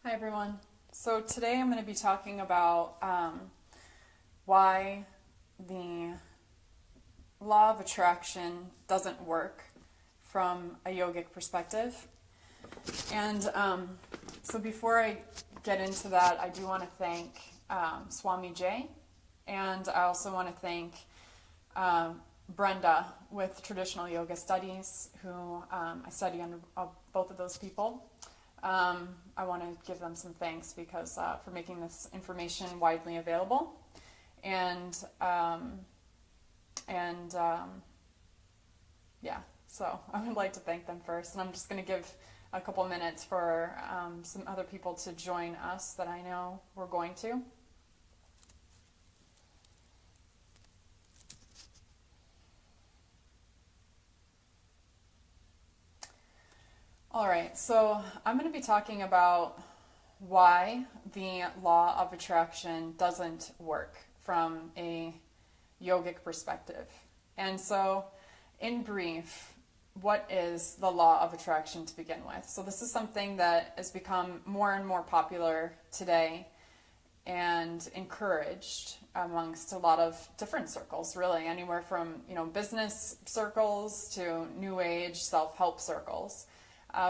Hi everyone. So today I'm going to be talking about why the law of attraction doesn't work from a yogic perspective. And so before I get into that, I do want to thank Swami Jay, and I also want to thank Brenda with Traditional Yoga Studies, who I study under both of those people. I want to give them some thanks because for making this information widely available, and yeah, so I would like to thank them first, and I'm just going to give a couple minutes for some other people to join us that I know we're going to. All right, so I'm going to be talking about why the law of attraction doesn't work from a yogic perspective. And so, in brief, what is the law of attraction to begin with? So this is something that has become more and more popular today and encouraged amongst a lot of different circles, really, anywhere from business circles to new age self-help circles.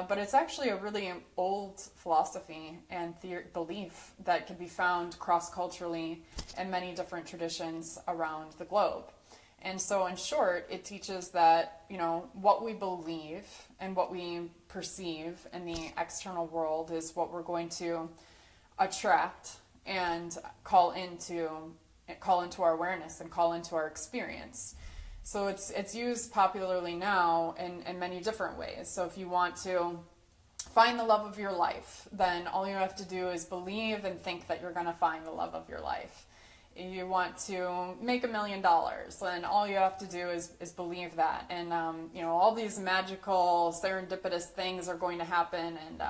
But it's actually a really old philosophy and belief that can be found cross-culturally in many different traditions around the globe. And so in short, it teaches that, what we believe and what we perceive in the external world is what we're going to attract and call into our awareness and call into our experience. So it's used popularly now in many different ways. So if you want to find the love of your life, then all you have to do is believe and think that you're going to find the love of your life. You want to make $1 million, and all you have to do is believe that. And all these magical, serendipitous things are going to happen, and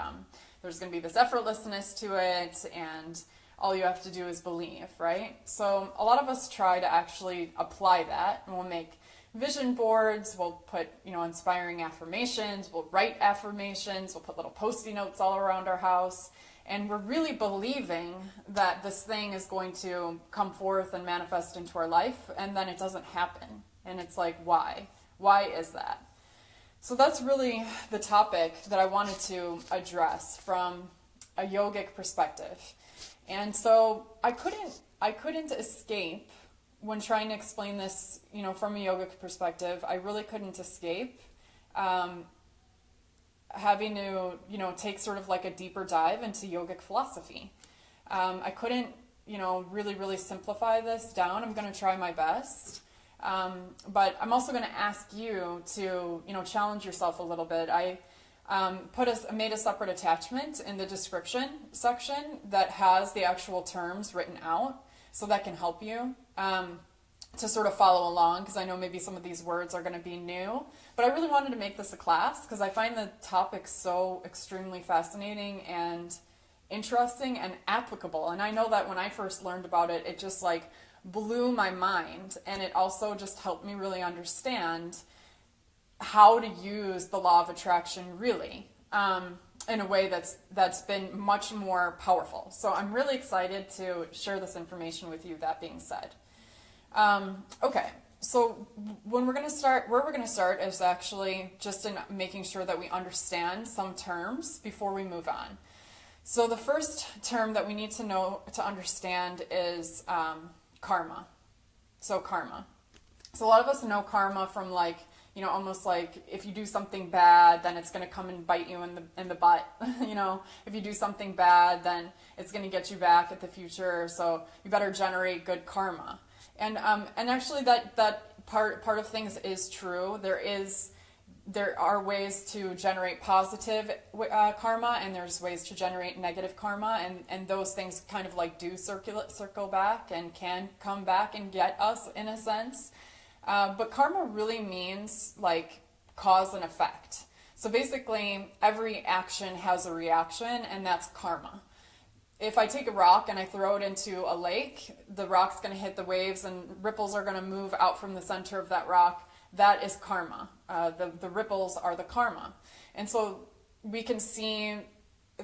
there's going to be this effortlessness to it, and all you have to do is believe, right? So a lot of us try to actually apply that, and we'll make vision boards, we'll put, inspiring affirmations, we'll write affirmations, we'll put little Post-it notes all around our house, and we're really believing that this thing is going to come forth and manifest into our life, and then it doesn't happen. And it's like, why? Why is that? So that's really the topic that I wanted to address from a yogic perspective. And so I couldn't escape when trying to explain this, from a yogic perspective. I really couldn't escape having to, take sort of like a deeper dive into yogic philosophy. I couldn't, really simplify this down. I'm going to try my best. But I'm also going to ask you to, challenge yourself a little bit. I made a separate attachment in the description section that has the actual terms written out, so that can help you to sort of follow along, because I know maybe some of these words are going to be new. But I really wanted to make this a class because I find the topic so extremely fascinating and interesting and applicable. And I know that when I first learned about it, it just like blew my mind, and it also just helped me really understand how to use the law of attraction really in a way that's been much more powerful. So I'm really excited to share this information with you, that being said. Okay, so where we're going to start is actually just in making sure that we understand some terms before we move on. So the first term that we need to understand is karma. So karma. So a lot of us know karma from almost like if you do something bad, then it's going to come and bite you in the butt. If you do something bad, then it's going to get you back at the future. So you better generate good karma. And actually that part of things is true. There are ways to generate positive karma, and there's ways to generate negative karma, and those things kind of like do circle back and can come back and get us in a sense. But karma really means like cause and effect. So basically, every action has a reaction, and that's karma. If I take a rock and I throw it into a lake, the rock's going to hit the waves and ripples are going to move out from the center of that rock. That is karma. The ripples are the karma. And so we can see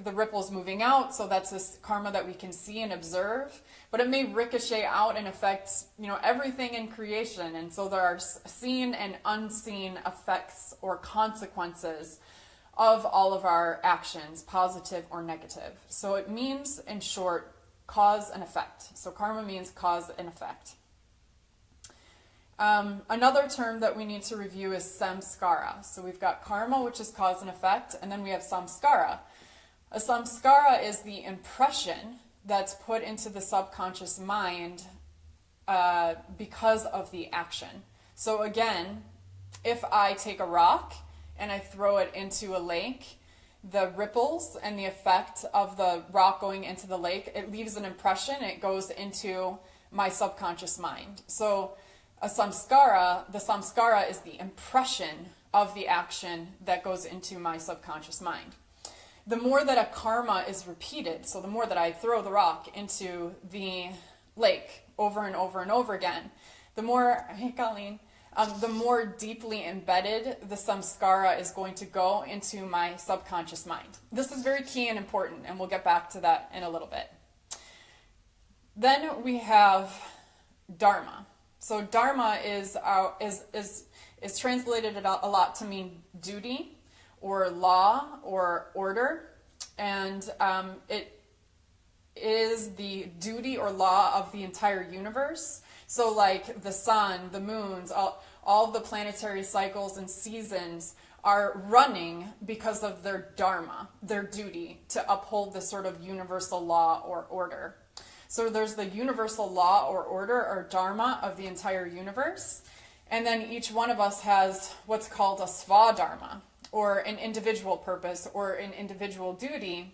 the ripples moving out, so that's this karma that we can see and observe, but it may ricochet out and affect, everything in creation. And so there are seen and unseen effects or consequences of all of our actions, positive or negative. So it means, in short, cause and effect. So karma means cause and effect. Another term that we need to review is samskara. So we've got karma, which is cause and effect, and then we have samskara. A samskara is the impression that's put into the subconscious mind because of the action. So again, if I take a rock and I throw it into a lake, the ripples and the effect of the rock going into the lake, it leaves an impression, it goes into my subconscious mind. So the samskara is the impression of the action that goes into my subconscious mind. The more that a karma is repeated, so the more that I throw the rock into the lake over and over and over again, the more, hey Colleen, the more deeply embedded the samskara is going to go into my subconscious mind. This is very key and important, and we'll get back to that in a little bit. Then we have dharma. So dharma is translated a lot to mean duty or law or order, and it is the duty or law of the entire universe. So like the sun, the moons, all the planetary cycles and seasons are running because of their dharma, their duty to uphold this sort of universal law or order. So there's the universal law or order or dharma of the entire universe. And then each one of us has what's called a svadharma, or an individual purpose or an individual duty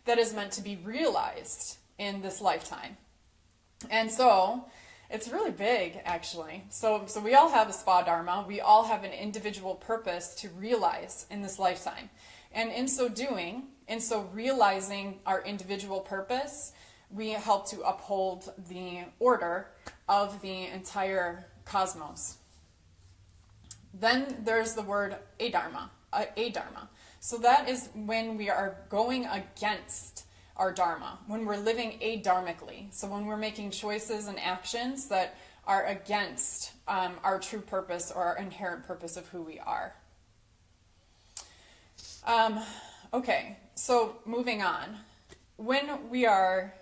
that is meant to be realized in this lifetime. And so it's really big, actually. So we all have a svadharma. We all have an individual purpose to realize in this lifetime. And in so doing, realizing our individual purpose, we help to uphold the order of the entire cosmos. Then there's the word adharma. So that is when we are going against our dharma, when we're living adharmically. So when we're making choices and actions that are against our true purpose or our inherent purpose of who we are. Okay, so moving on. When we are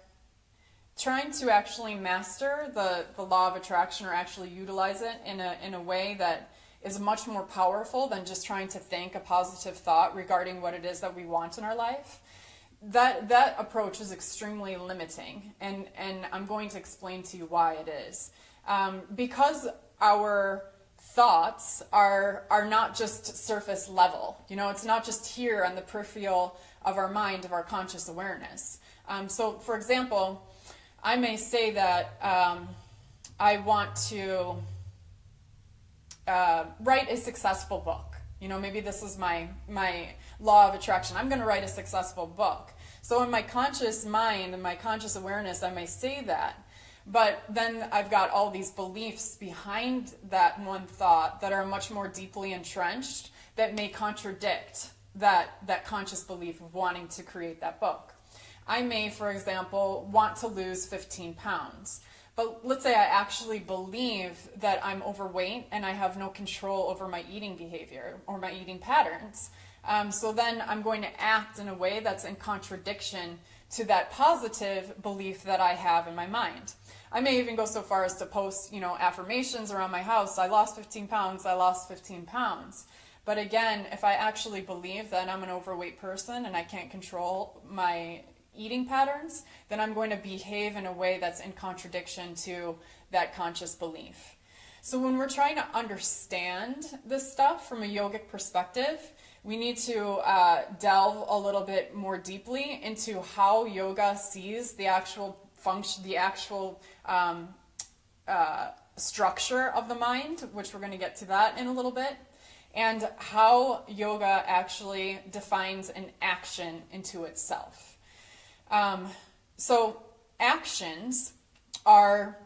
trying to actually master the law of attraction or actually utilize it in a way that is much more powerful than just trying to think a positive thought regarding what it is that we want in our life, that approach is extremely limiting, and I'm going to explain to you why it is. Because our thoughts are not just surface level. It's not just here on the peripheral of our mind, of our conscious awareness. So, for example, I may say that I want to write a successful book. Maybe this is my law of attraction. I'm going to write a successful book. So in my conscious mind and my conscious awareness, I may say that. But then I've got all these beliefs behind that one thought that are much more deeply entrenched that may contradict that conscious belief of wanting to create that book. I may, for example, want to lose 15 pounds. But let's say I actually believe that I'm overweight and I have no control over my eating behavior or my eating patterns. So then I'm going to act in a way that's in contradiction to that positive belief that I have in my mind. I may even go so far as to post, affirmations around my house. I lost 15 pounds, I lost 15 pounds. But again, if I actually believe that I'm an overweight person and I can't control my eating patterns, then I'm going to behave in a way that's in contradiction to that conscious belief. So when we're trying to understand this stuff from a yogic perspective, we need to delve a little bit more deeply into how yoga sees the actual function, the actual structure of the mind, which we're going to get to that in a little bit, and how yoga actually defines an action into itself. So actions are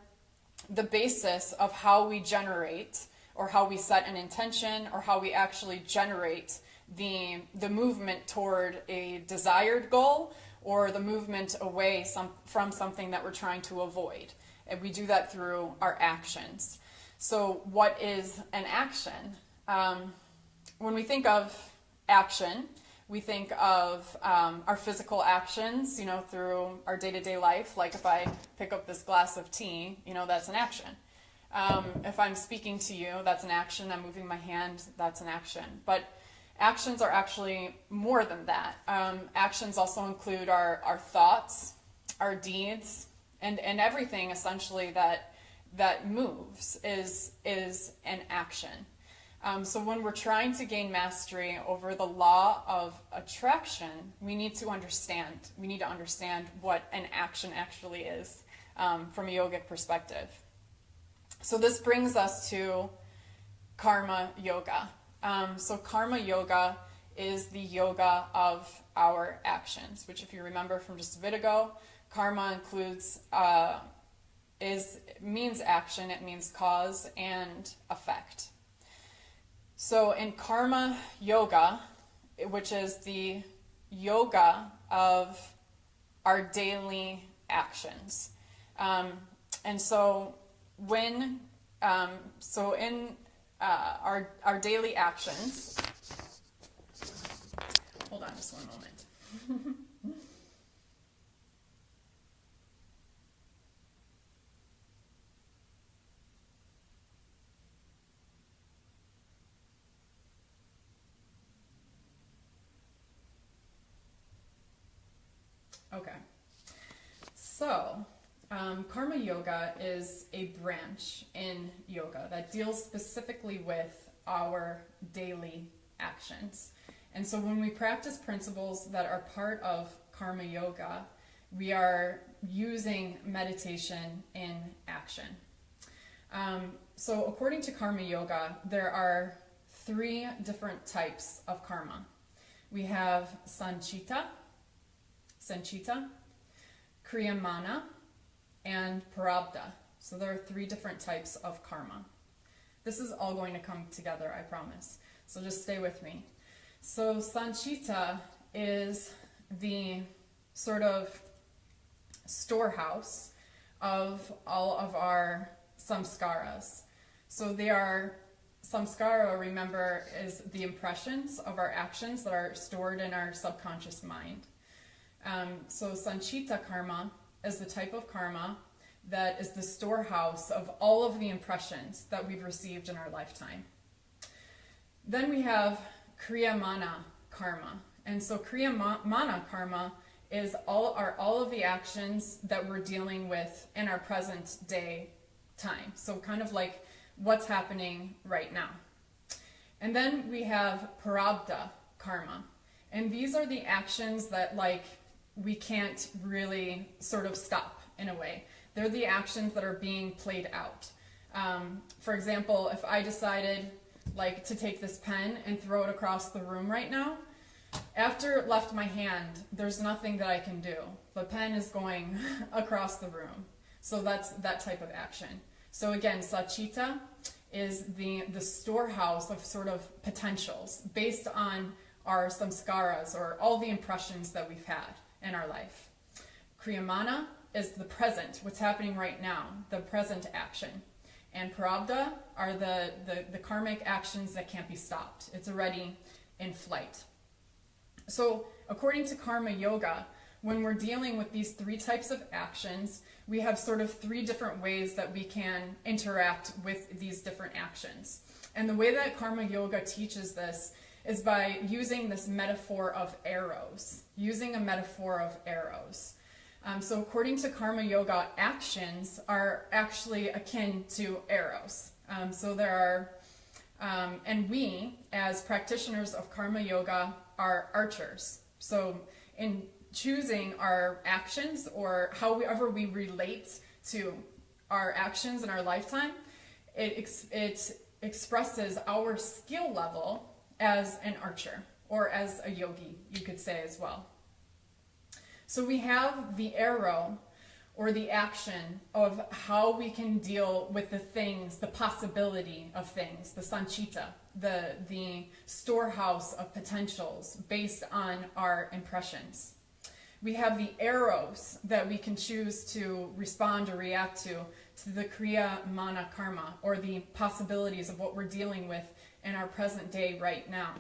the basis of how we generate or how we set an intention or how we actually generate the movement toward a desired goal or the movement away from something that we're trying to avoid. And we do that through our actions. So what is an action? When we think of action, we think of our physical actions, through our day-to-day life. Like if I pick up this glass of tea, that's an action. If I'm speaking to you, that's an action. I'm moving my hand, that's an action. But actions are actually more than that. Actions also include our thoughts, our deeds, and everything essentially that moves is an action. So when we're trying to gain mastery over the law of attraction, we need to understand what an action actually is from a yogic perspective. So this brings us to karma yoga. So karma yoga is the yoga of our actions, which if you remember from just a bit ago, karma includes, means action, it means cause and effect. So in karma yoga, which is the yoga of our daily actions. And so when, in our daily actions, hold on just one moment. Okay, so karma yoga is a branch in yoga that deals specifically with our daily actions. And so when we practice principles that are part of karma yoga, we are using meditation in action. So according to karma yoga, there are 3 different types of karma. We have sanchita, kriyamana, and prarabdha. So there are 3 different types of karma. This is all going to come together, I promise. So just stay with me. So sanchita is the sort of storehouse of all of our samskaras. So they are, samskara, remember, is the impressions of our actions that are stored in our subconscious mind. So sanchita karma is the type of karma that is the storehouse of all of the impressions that we've received in our lifetime. Then we have kriyamana karma. And so kriyamana karma is all of the actions that we're dealing with in our present day time. So kind of like what's happening right now. And then we have prarabdha karma. And these are the actions that we can't really sort of stop in a way. They're the actions that are being played out. For example, if I decided to take this pen and throw it across the room right now, after it left my hand, there's nothing that I can do. The pen is going across the room. So that's that type of action. So again, sanchita is the storehouse of sort of potentials based on our samskaras, or all the impressions that we've had in our life. Kriyamana is the present, what's happening right now, the present action. And prarabdha are the karmic actions that can't be stopped. It's already in flight. So according to karma yoga, when we're dealing with these 3 types of actions, we have sort of 3 different ways that we can interact with these different actions. And the way that karma yoga teaches this is by using this metaphor of arrows, So according to karma yoga, actions are actually akin to arrows. So there are, and we, as practitioners of karma yoga, are archers. So in choosing our actions, or however we relate to our actions in our lifetime, it expresses our skill level as an archer, or as a yogi, you could say as well. So we have the arrow, or the action of how we can deal with the things, the possibility of things, the sanchita, the storehouse of potentials based on our impressions. We have the arrows that we can choose to respond or react to the Kriya Mana Karma, or the possibilities of what we're dealing with in our present day right now.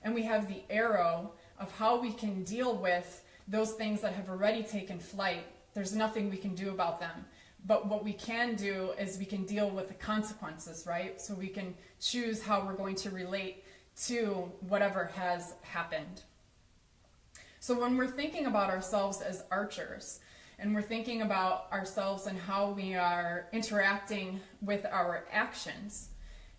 And we have the arrow of how we can deal with those things that have already taken flight. There's nothing we can do about them. But what we can do is we can deal with the consequences, right? So we can choose how we're going to relate to whatever has happened. So when we're thinking about ourselves as archers, and we're thinking about ourselves and how we are interacting with our actions,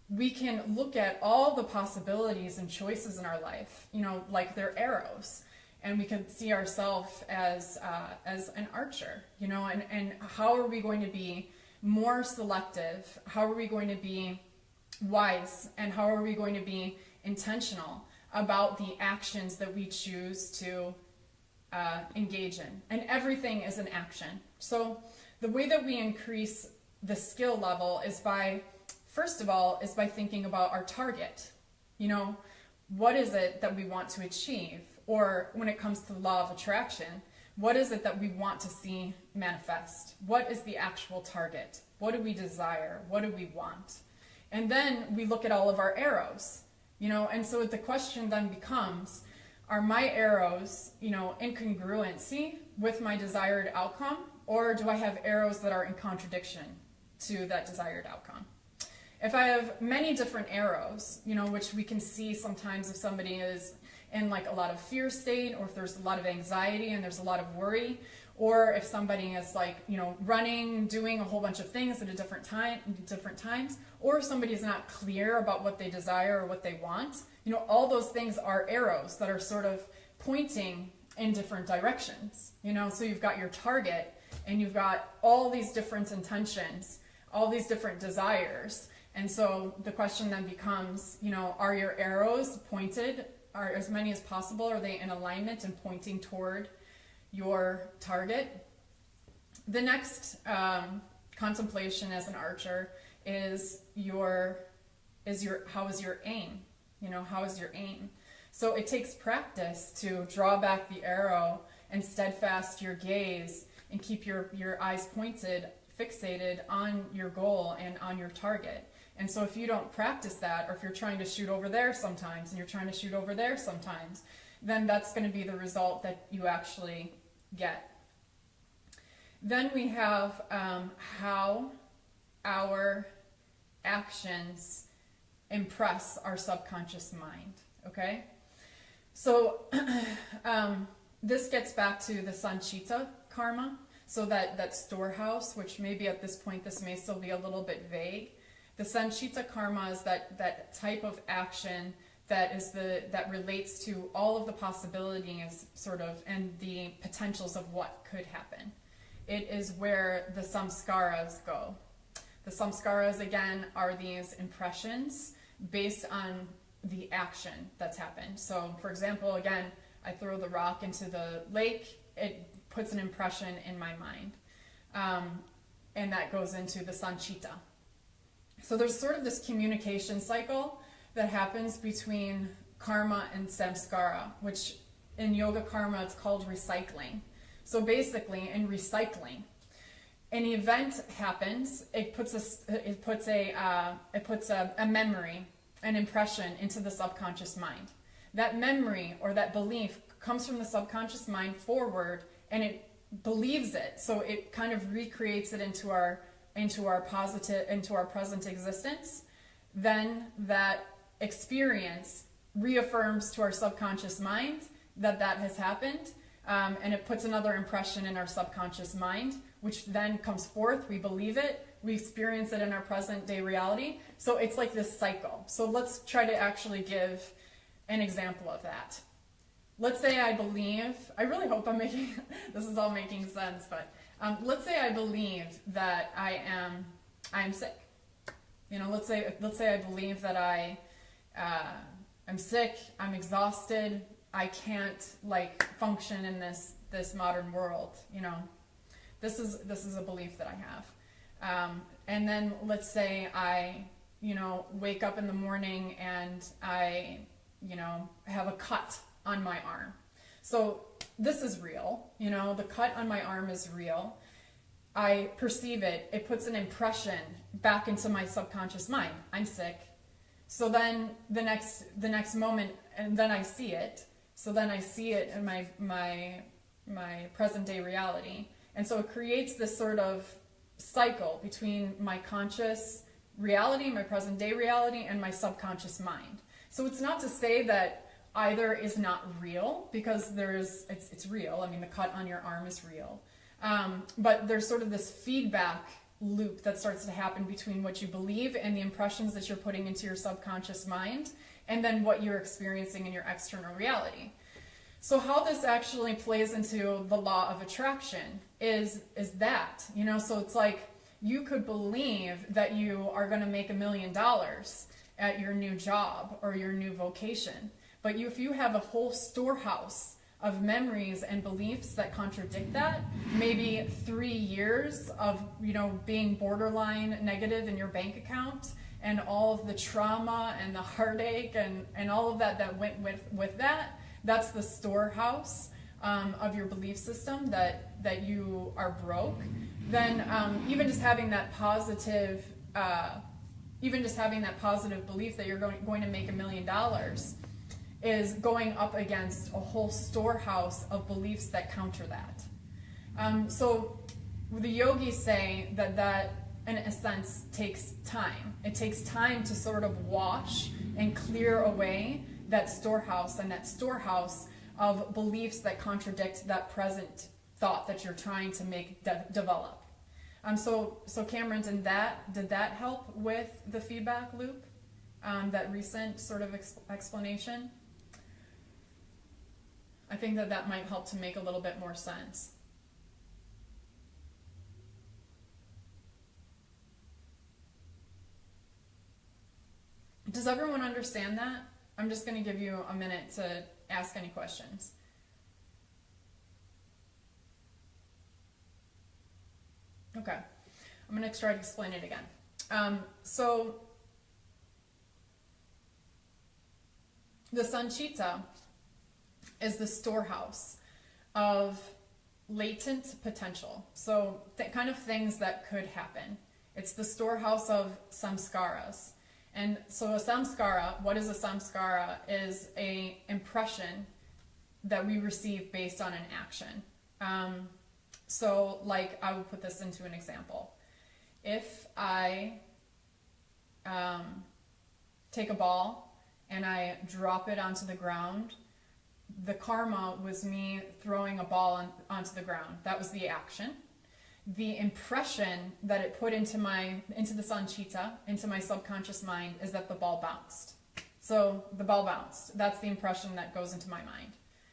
we can look at all the possibilities and choices in our life, you know, like they're arrows. And we can see ourselves as an archer, you know, and how are we going to be more selective? How are we going to be wise? And how are we going to be intentional about the actions that we choose to engage in? And everything is an action. So the way that we increase the skill level is by, first of all, is by thinking about our target. You know, what is it that we want to achieve? Or when it comes to the law of attraction, what is it that we want to see manifest? What is the actual target? What do we desire? What do we want? And then we look at all of our arrows, you know, and so the question then becomes, are my arrows, you know, in congruency with my desired outcome? Or do I have arrows that are in contradiction to that desired outcome? If I have many different arrows, you know, which we can see sometimes if somebody is in like a lot of fear state, or if there's a lot of anxiety and there's a lot of worry, or if somebody is like, you know, running, doing a whole bunch of things at a different times, or if somebody is not clear about what they desire or what they want, you know, all those things are arrows that are sort of pointing in different directions, you know. So you've got your target and you've got all these different intentions, all these different desires. And so the question then becomes, you know, are your arrows pointed, are as many as possible, are they in alignment and pointing toward your target? The next contemplation as an archer is how is your aim? You know, how is your aim? So it takes practice to draw back the arrow and steadfast your gaze and keep your eyes pointed, fixated on your goal and on your target. And so if you don't practice that, or if you're trying to shoot over there sometimes and you're trying to shoot over there sometimes, then that's going to be the result that you actually get. Then we have how our actions impress our subconscious mind, okay? So this gets back to the Sanchita karma, so that storehouse, which maybe at this point this may still be a little bit vague. The Sanchita karma is that type of action that relates to all of the possibilities sort of and the potentials of what could happen. It is where the samskaras go. The samskaras, again, are these impressions based on the action that's happened. So, for example, again, I throw the rock into the lake, it puts an impression in my mind. And that goes into the Sanchita. So there's sort of this communication cycle that happens between karma and samskara, which in yoga karma it's called recycling. So basically, in recycling, an event happens. It puts a memory, an impression into the subconscious mind. That memory or that belief comes from the subconscious mind forward, and it believes it. So it kind of recreates it into our present existence. Then that experience reaffirms to our subconscious mind that has happened, and it puts another impression in our subconscious mind, which then comes forth. We believe it, we experience it in our present day reality. So it's like this cycle. So let's try to actually give an example of that. Let's say I believe, I really hope I'm making, this is all making sense, but let's say I believe that I am sick. You know, let's say I believe that I'm sick, I'm exhausted, I can't like function in this modern world. You know, this is a belief that I have. And then let's say I wake up in the morning and I, have a cut on my arm. So this is real, the cut on my arm is real. I perceive it. It puts an impression back into my subconscious mind. I'm sick. So then the next moment, and then I see it. So then I see it in my present day reality. And so it creates this sort of cycle between my conscious reality, my present day reality, and my subconscious mind. So it's not to say that either is not real, because it's real. I mean, the cut on your arm is real. But there's sort of this feedback loop that starts to happen between what you believe and the impressions that you're putting into your subconscious mind, and then what you're experiencing in your external reality. So how this actually plays into the law of attraction is that, so it's like you could believe that you are going to make $1 million at your new job or your new vocation. But if you have a whole storehouse of memories and beliefs that contradict that, maybe 3 years of, being borderline negative in your bank account, and all of the trauma and the heartache and all of that went with that, that's the storehouse of your belief system that you are broke. Then even just having that positive belief that you're going to make $1 million is going up against a whole storehouse of beliefs that counter that. So the yogis say that in a sense takes time. It takes time to sort of wash and clear away that storehouse of beliefs that contradict that present thought that you're trying to make develop. So Cameron, did that help with the feedback loop? That recent sort of explanation? I think that might help to make a little bit more sense. Does everyone understand that? I'm just going to give you a minute to ask any questions. Okay, I'm going to try to explain it again. So the Sanchita is the storehouse of latent potential. So kind of things that could happen. It's the storehouse of samskaras. And so a samskara, what is a samskara? Is a impression that we receive based on an action. So like I will put this into an example. If I take a ball and I drop it onto the ground, the karma was me throwing a ball onto the ground. That was the action. The impression that it put into the sanchita, into my subconscious mind, is that the ball bounced. So the ball bounced. That's the impression that goes into my mind.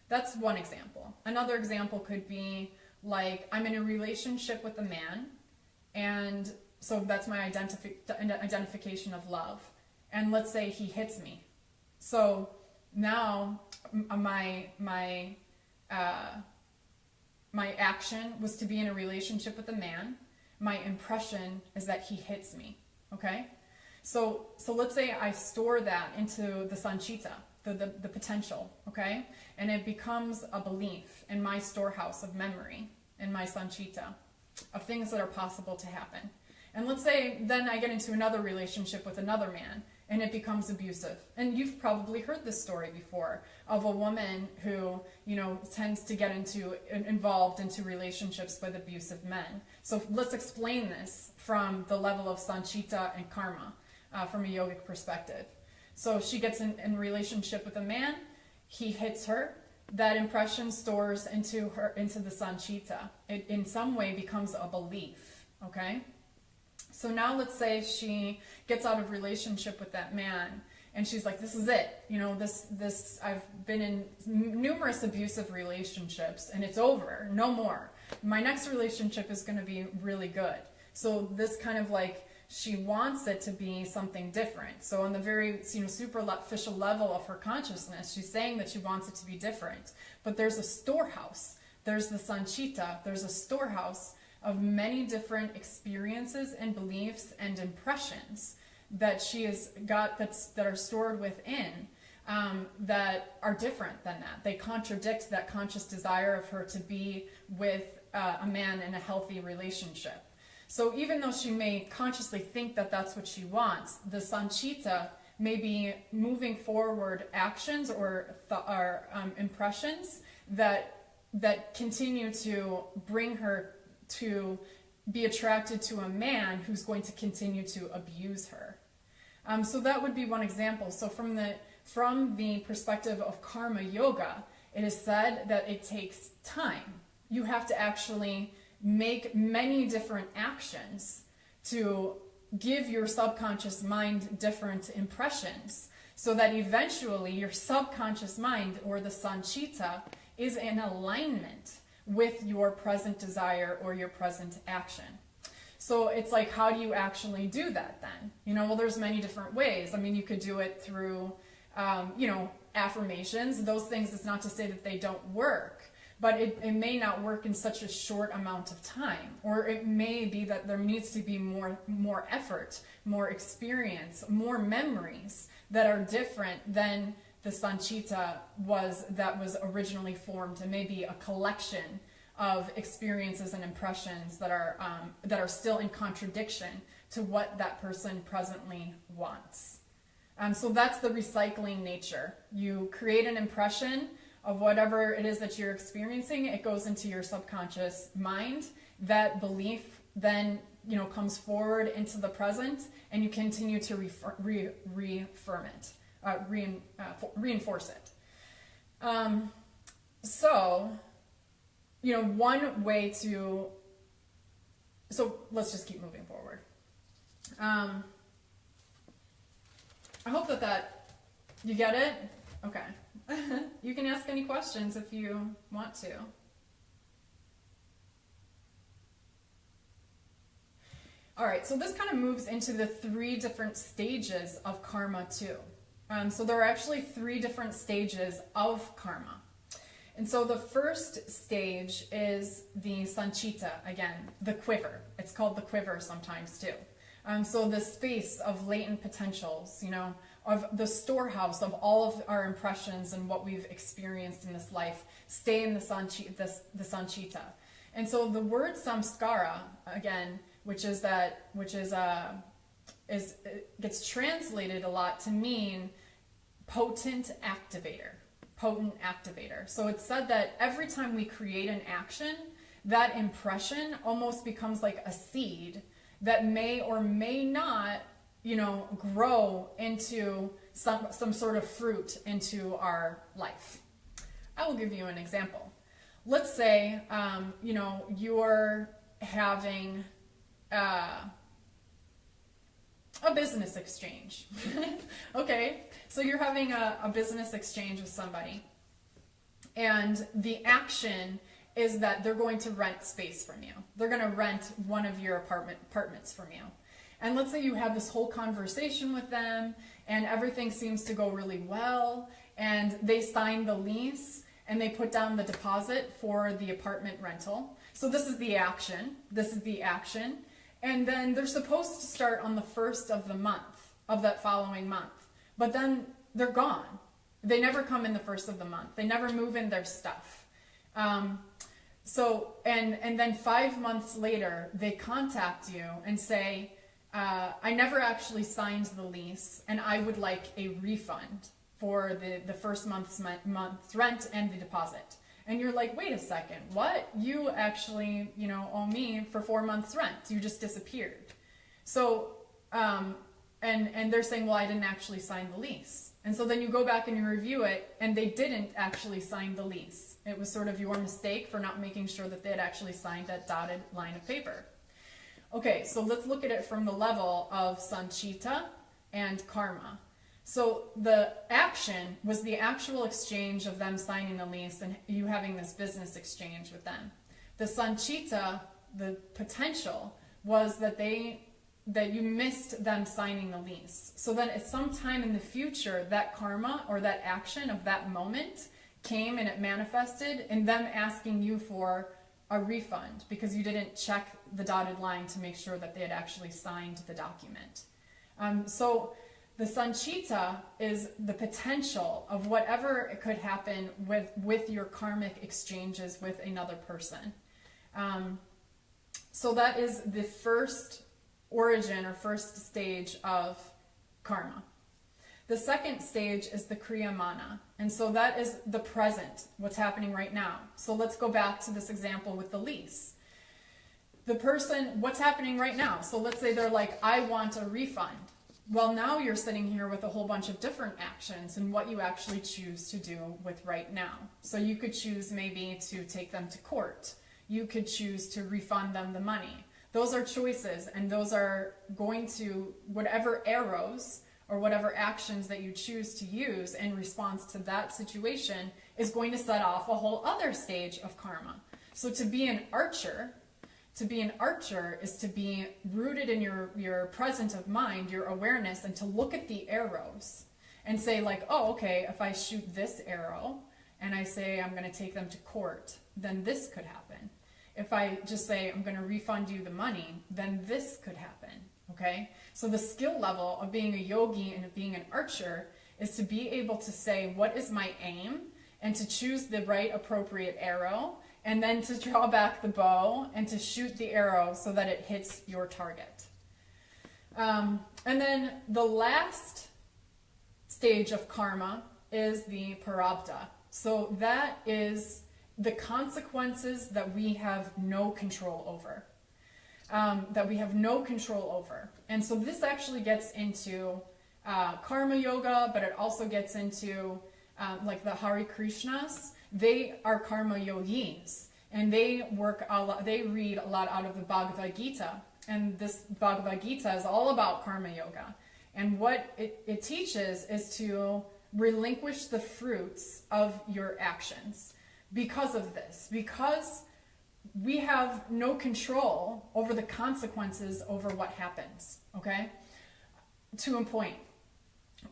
That's one example. Another example could be like I'm in a relationship with a man, and so that's my identification of love. And let's say he hits me. So now my action was to be in a relationship with a man. My impression is that he hits me. Okay? So let's say I store that into the sanchita, the potential, okay? And it becomes a belief in my storehouse of memory, in my sanchita, of things that are possible to happen. And let's say then I get into another relationship with another man, and it becomes abusive. And you've probably heard this story before of a woman who, tends to get involved into relationships with abusive men. So let's explain this from the level of sanchita and karma, from a yogic perspective. So she gets in a relationship with a man, he hits her, that impression stores into the sanchita. It in some way becomes a belief, okay? So now let's say she gets out of relationship with that man, and she's like, this is it. I've been in numerous abusive relationships, and it's over, no more. My next relationship is going to be really good. So this kind of like, she wants it to be something different. So on the very superficial level of her consciousness, she's saying that she wants it to be different. But there's a storehouse. There's the sanchita. There's a storehouse of many different experiences and beliefs and impressions that she has got that are stored within that are different than that. They contradict that conscious desire of her to be with a man in a healthy relationship. So even though she may consciously think that that's what she wants, the Sanchita may be moving forward actions or impressions that continue to bring her to be attracted to a man who's going to continue to abuse her. So that would be one example. So from the perspective of karma yoga, it is said that it takes time. You have to actually make many different actions to give your subconscious mind different impressions, so that eventually your subconscious mind, or the Sanchita, is in alignment with your present desire or your present action. So it's like, how do you actually do that then? Well, there's many different ways. I mean, you could do it through, affirmations. Those things, it's not to say that they don't work, but it may not work in such a short amount of time. Or it may be that there needs to be more effort, more experience, more memories that are different than the Sanchita that was originally formed, and maybe a collection of experiences and impressions that are still in contradiction to what that person presently wants. So that's the recycling nature. You create an impression of whatever it is that you're experiencing. It goes into your subconscious mind. That belief then comes forward into the present, and you continue to reaffirm it. Reinforce it. So, one way to, so let's just keep moving forward. I hope that you get it. Okay. You can ask any questions if you want to. All right, so this kind of moves into the 3 different stages of karma too. So there are actually 3 different stages of karma. And so the first stage is the Sanchita, again, the quiver. It's called the quiver sometimes too. So the space of latent potentials, of the storehouse of all of our impressions and what we've experienced in this life stay in the Sanchita. And so the word samskara, again, gets translated a lot to mean potent activator. So it's said that every time we create an action, that impression almost becomes like a seed that may or may not, grow into some sort of fruit into our life. I will give you an example. Let's say, you're having a business exchange. Okay, so you're having a business exchange with somebody, and the action is that they're going to rent space from you. They're going to rent one of your apartments from you. And let's say you have this whole conversation with them, and everything seems to go really well, and they sign the lease, and they put down the deposit for the apartment rental. So this is the action. And then they're supposed to start on the 1st of the month, of that following month. But then they're gone. They never come in the 1st of the month. They never move in their stuff. And then 5 months later, they contact you and say, I never actually signed the lease, and I would like a refund for the first month's rent and the deposit. And you're like, wait a second, what? You actually, owe me for 4 months rent. You just disappeared. So, and they're saying, well, I didn't actually sign the lease. And so then you go back and you review it, and they didn't actually sign the lease. It was sort of your mistake for not making sure that they had actually signed that dotted line of paper. Okay, so let's look at it from the level of Sanchita and karma. So the action was the actual exchange of them signing the lease and you having this business exchange with them. The Sanchita, the potential, was that you missed them signing the lease. So that at some time in the future, that karma or that action of that moment came and it manifested in them asking you for a refund because you didn't check the dotted line to make sure that they had actually signed the document. So the sanchita is the potential of whatever it could happen with your karmic exchanges with another person. So that is the first origin or first stage of karma. The second stage is the kriyamana. And so that is the present, what's happening right now. So let's go back to this example with the lease. The person, what's happening right now? So let's say they're like, I want a refund. Well, now you're sitting here with a whole bunch of different actions and what you actually choose to do with right now. So you could choose maybe to take them to court. You could choose to refund them the money. Those are choices, and those are going to, whatever arrows or whatever actions that you choose to use in response to that situation is going to set off a whole other stage of karma. So to be an archer is to be rooted in your present of mind, your awareness, and to look at the arrows and say like, oh, okay, if I shoot this arrow and I say I'm going to take them to court, then this could happen. If I just say I'm going to refund you the money, then this could happen. Okay? So the skill level of being a yogi and of being an archer is to be able to say, what is my aim? And to choose the right appropriate arrow, and then to draw back the bow and to shoot the arrow so that it hits your target. And then the last stage of karma is the prarabdha. So that is the consequences that we have no control over. And so this actually gets into karma yoga, but it also gets into like the Hare Krishnas. They are karma yogis, and they work a lot, they read a lot out of the Bhagavad Gita, and this Bhagavad Gita is all about karma yoga. And what it teaches is to relinquish the fruits of your actions because of this, because we have no control over the consequences over what happens, okay? To a point.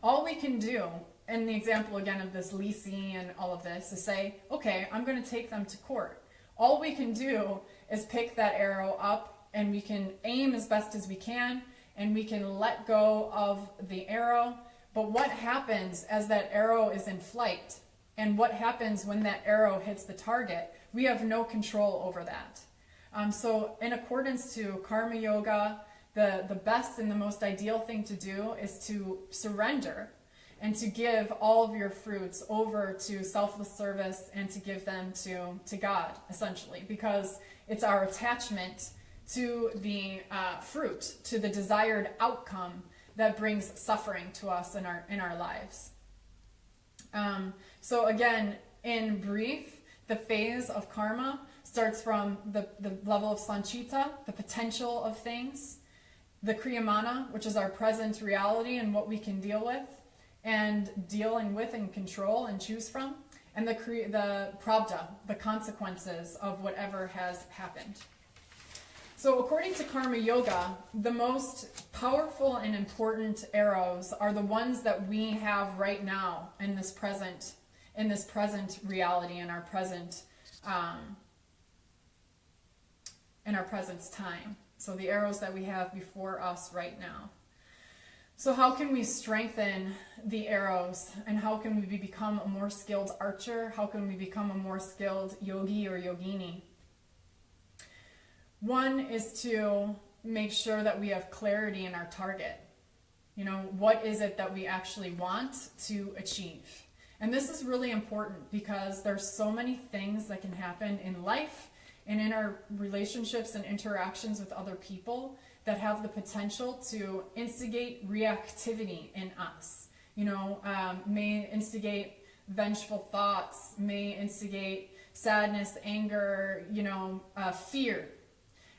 All we can do, in the example again of this leasing and all of this, is say, okay, I'm going to take them to court. All we can do is pick that arrow up, and we can aim as best as we can, and we can let go of the arrow. But what happens as that arrow is in flight, and what happens when that arrow hits the target, we have no control over that. So in accordance to karma yoga, the best and the most ideal thing to do is to surrender and to give all of your fruits over to selfless service and to give them to God, essentially, because it's our attachment to the fruit, to the desired outcome that brings suffering to us in our lives. So again, in brief, the phase of karma starts from the level of sanchita, the potential of things, the kriyamana, which is our present reality and what we can deal with, and dealing with and control and choose from, and the prarabdha, the consequences of whatever has happened. So according to karma yoga, the most powerful and important arrows are the ones that we have right now in this present reality, in our present time. So the arrows that we have before us right now. So how can we strengthen the arrows, and how can we become a more skilled archer? How can we become a more skilled yogi or yogini? One is to make sure that we have clarity in our target. You know, what is it that we actually want to achieve? And this is really important because there's so many things that can happen in life and in our relationships and interactions with other people that have the potential to instigate reactivity in us. You know, may instigate vengeful thoughts, may instigate sadness, anger, you know, fear.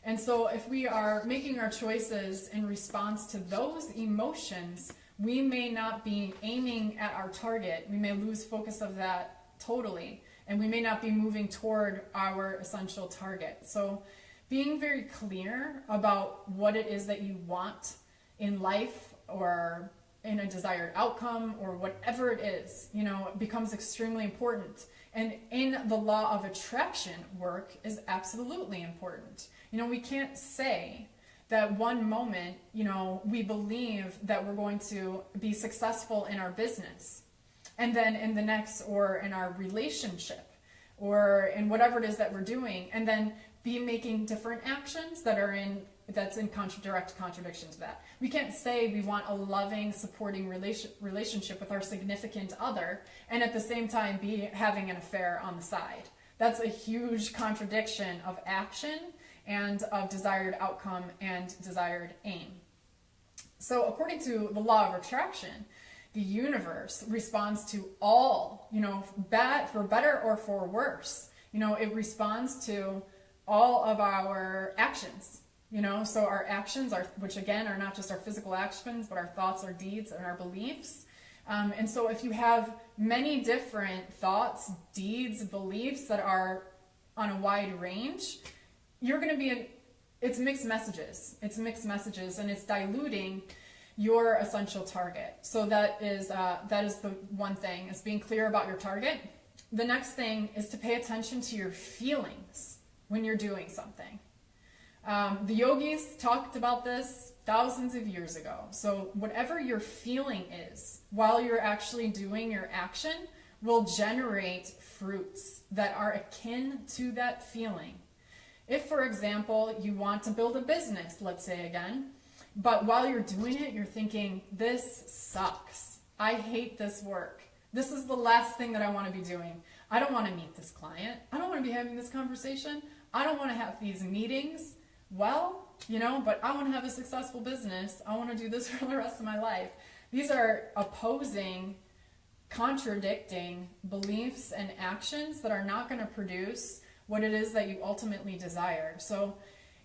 And so if we are making our choices in response to those emotions, we may not be aiming at our target. We may lose focus of that totally, and we may not be moving toward our essential target. So being very clear about what it is that you want in life or in a desired outcome or whatever it is, you know, becomes extremely important. And in the law of attraction work is absolutely important. You know, we can't say that one moment, we believe that we're going to be successful in our business. And then in the next, or in our relationship, or in whatever it is that we're doing, and then be making different actions that's in direct contradiction to that. We can't say we want a loving, supporting relationship with our significant other, and at the same time be having an affair on the side. That's a huge contradiction of action and of desired outcome and desired aim. So according to the law of attraction, the universe responds to all, bad, for better or for worse. It responds to all of our actions. So our actions which again are not just our physical actions, but our thoughts, our deeds, and our beliefs. And so if you have many different thoughts, deeds, beliefs that are on a wide range, you're going to be it's mixed messages. It's mixed messages, and it's diluting your essential target. So that is the one thing, is being clear about your target. The next thing is to pay attention to your feelings when you're doing something. The yogis talked about this thousands of years ago. So whatever your feeling is while you're actually doing your action will generate fruits that are akin to that feeling. If, for example, you want to build a business, let's say again, but while you're doing it, you're thinking, this sucks. I hate this work. This is the last thing that I want to be doing. I don't want to meet this client. I don't want to be having this conversation. I don't want to have these meetings. Well, but I want to have a successful business. I want to do this for the rest of my life. These are opposing, contradicting beliefs and actions that are not going to produce what it is that you ultimately desire. So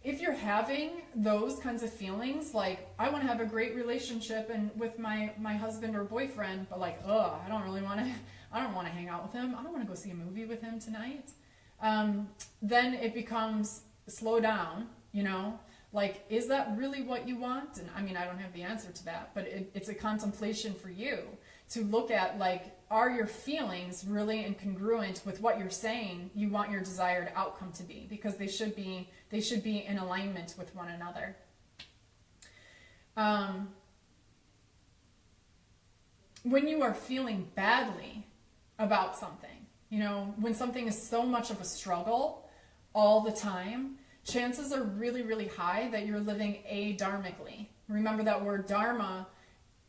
if you're having those kinds of feelings, like, I want to have a great relationship and with my husband or boyfriend, but like, I don't want to hang out with him. I don't want to go see a movie with him tonight. Then it becomes, slow down, like, is that really what you want? And I mean, I don't have the answer to that, but it's a contemplation for you to look at, like, are your feelings really incongruent with what you're saying you want your desired outcome to be? Because they should be in alignment with one another. When you are feeling badly about something, when something is so much of a struggle all the time, chances are really, really high that you're living adharmically. Remember that word dharma.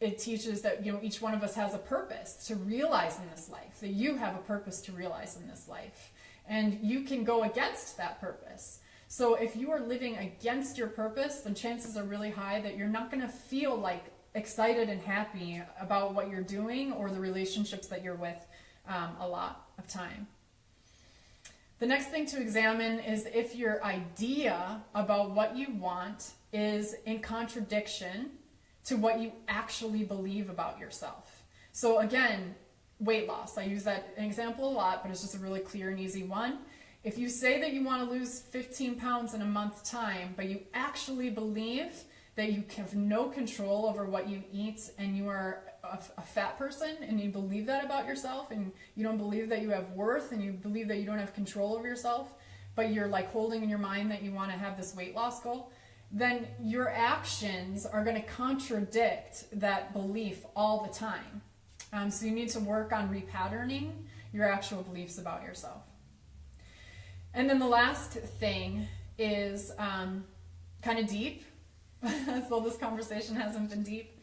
It teaches that, each one of us has a purpose to realize in this life, that you have a purpose to realize in this life. And you can go against that purpose. So if you are living against your purpose, then chances are really high that you're not going to feel like excited and happy about what you're doing or the relationships that you're with a lot of time. The next thing to examine is if your idea about what you want is in contradiction to what you actually believe about yourself. So again, weight loss. I use that example a lot, but it's just a really clear and easy one. If you say that you want to lose 15 pounds in a month's time, but you actually believe that you have no control over what you eat and you are a fat person, and you believe that about yourself, and you don't believe that you have worth, and you believe that you don't have control over yourself, but you're like holding in your mind that you want to have this weight loss goal, then your actions are going to contradict that belief all the time. So you need to work on repatterning your actual beliefs about yourself. And then the last thing is kind of deep, as though this conversation hasn't been deep,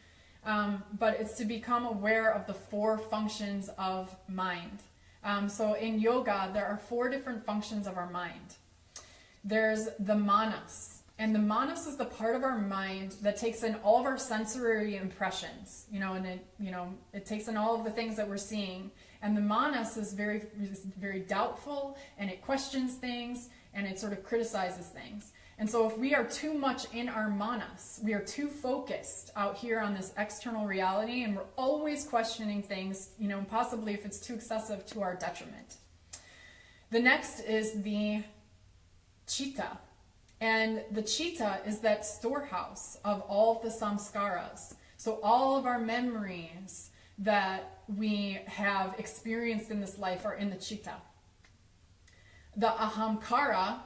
but it's to become aware of the 4 functions of mind. So in yoga, there are 4 different functions of our mind. There's the manas. And the manas is the part of our mind that takes in all of our sensory impressions, and it takes in all of the things that we're seeing. And the manas is very, very doubtful, and it questions things, and it sort of criticizes things. And so if we are too much in our manas, we are too focused out here on this external reality, and we're always questioning things, possibly if it's too excessive, to our detriment. The next is the chitta. And the chitta is that storehouse of all of the samskaras. So all of our memories that we have experienced in this life are in the chitta. The ahamkara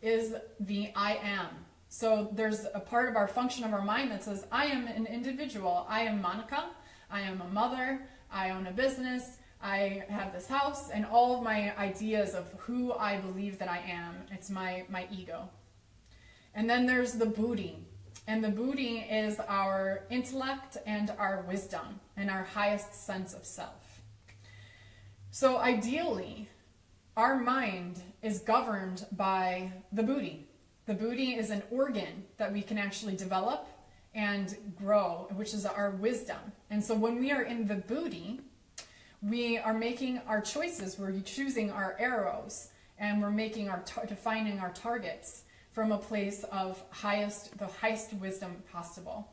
is the I am. So there's a part of our function of our mind that says, I am an individual. I am Monica. I am a mother. I own a business. I have this house, and all of my ideas of who I believe that I am. It's my ego. And then there's the buddhi. And the buddhi is our intellect and our wisdom and our highest sense of self. So ideally, our mind is governed by the buddhi. The buddhi is an organ that we can actually develop and grow, which is our wisdom. And so when we are in the buddhi, we are making our choices. We're choosing our arrows, and we're making defining our targets from a place of the highest wisdom possible.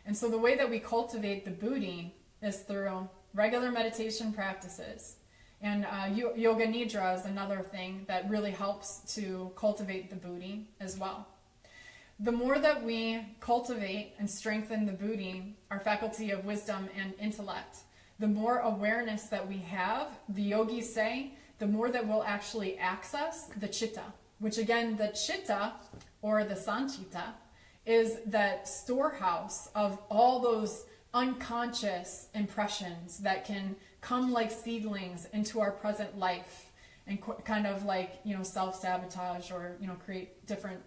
And so the way that we cultivate the buddhi is through regular meditation practices. And yoga nidra is another thing that really helps to cultivate the buddhi as well. The more that we cultivate and strengthen the buddhi, our faculty of wisdom and intellect, the more awareness that we have, the yogis say, the more that we'll actually access the chitta, which again, the chitta, or the sanchita, is that storehouse of all those unconscious impressions that can come like seedlings into our present life and kind of like, self-sabotage or, create different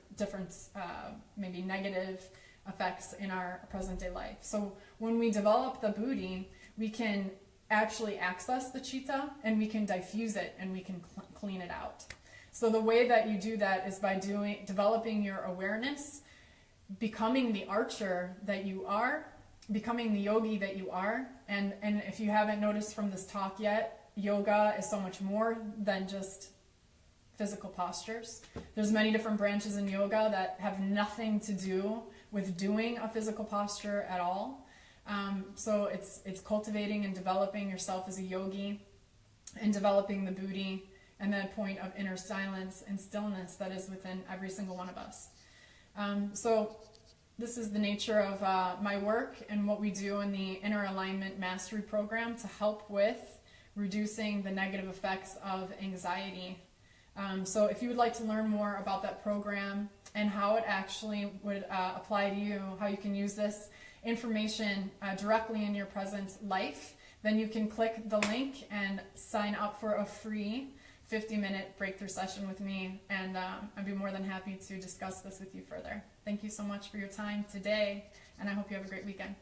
maybe negative effects in our present day life. So when we develop the buddhi, we can actually access the chitta, and we can diffuse it, and we can clean it out. So the way that you do that is by developing your awareness, becoming the archer that you are, becoming the yogi that you are. And if you haven't noticed from this talk yet, yoga is so much more than just physical postures. There's many different branches in yoga that have nothing to do with doing a physical posture at all. So it's cultivating and developing yourself as a yogi, and developing the buddhi, and that point of inner silence and stillness that is within every single one of us. So this is the nature of my work and what we do in the Inner Alignment Mastery Program to help with reducing the negative effects of anxiety. So if you would like to learn more about that program and how it actually would apply to you, how you can use this information directly in your present life, then you can click the link and sign up for a free 50-minute breakthrough session with me, and I'd be more than happy to discuss this with you further. Thank you so much for your time today, and I hope you have a great weekend.